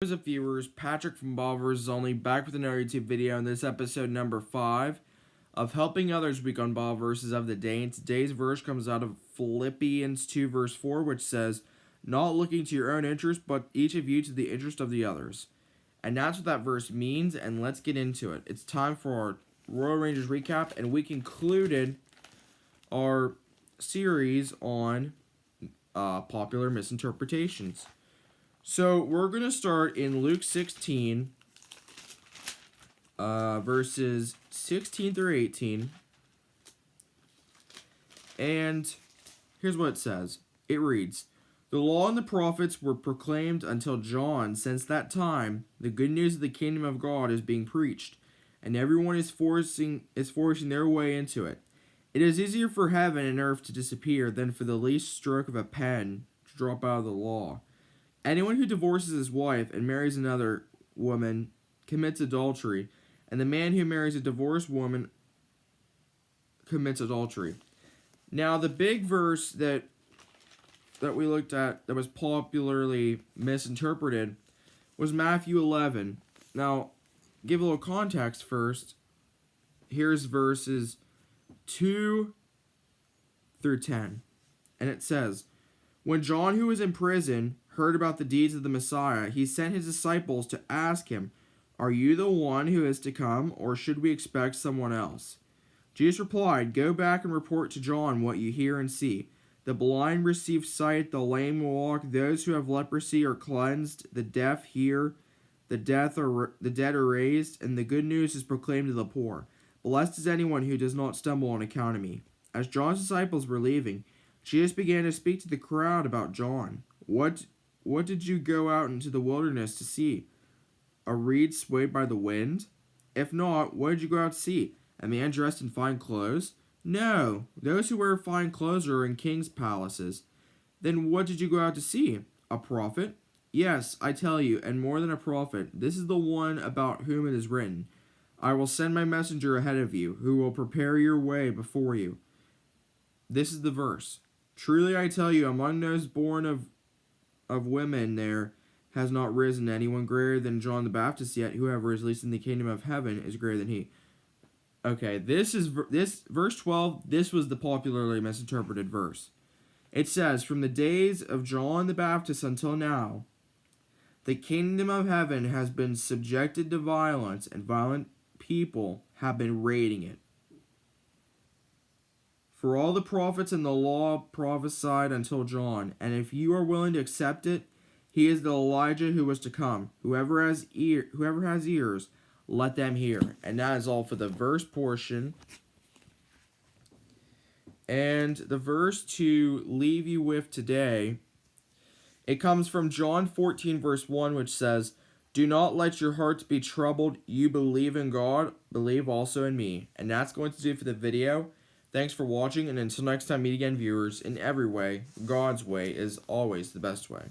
What's up, viewers? Patrick from Ballverse is only back with another YouTube video, and this episode number 5 of Helping Others Week on Ballverses of the Day. And today's verse comes out of Philippians 2 verse 4, which says, "Not looking to your own interest, but each of you to the interest of the others." And that's what that verse means, and let's get into it. It's time for our Royal Rangers recap, and we concluded our series on popular misinterpretations. So we're going to start in Luke 16, verses 16 through 18. And here's what it says. It reads, "The law and the prophets were proclaimed until John. Since that time, the good news of the kingdom of God is being preached, and everyone is forcing their way into it. It is easier for heaven and earth to disappear than for the least stroke of a pen to drop out of the law. Anyone who divorces his wife and marries another woman commits adultery, and the man who marries a divorced woman commits adultery." Now, the big verse that we looked at that was popularly misinterpreted was Matthew 11. Now, give a little context first. Here's verses 2 through 10. And it says, "When John, who was in prison, heard about the deeds of the Messiah, he sent his disciples to ask him, 'Are you the one who is to come, or should we expect someone else?' Jesus replied, 'Go back and report to John what you hear and see. The blind receive sight, the lame walk, those who have leprosy are cleansed, the deaf hear, the dead are raised, and the good news is proclaimed to the poor. Blessed is anyone who does not stumble on account of me.' As John's disciples were leaving, Jesus began to speak to the crowd about John. 'What did you go out into the wilderness to see? A reed swayed by the wind? If not, what did you go out to see? A man dressed in fine clothes? No, those who wear fine clothes are in kings' palaces. Then what did you go out to see? A prophet? Yes, I tell you, and more than a prophet. This is the one about whom it is written, 'I will send my messenger ahead of you, who will prepare your way before you.'" This is the verse. "Truly I tell you, among those born of women there has not risen anyone greater than John the Baptist yet. Whoever is least in the kingdom of heaven is greater than he." Okay, this verse 12. This was the popularly misinterpreted verse. It says, "From the days of John the Baptist until now, the kingdom of heaven has been subjected to violence, and violent people have been raiding it. For all the prophets and the law prophesied until John, and if you are willing to accept it, he is the Elijah who was to come. Whoever has ears, let them hear." And that is all for the verse portion. And the verse to leave you with today, it comes from John 14 verse 1, which says, "Do not let your hearts be troubled. You believe in God, believe also in me." And that's going to do it for the video. Thanks for watching, and until next time, meet again, viewers. In every way, God's way is always the best way.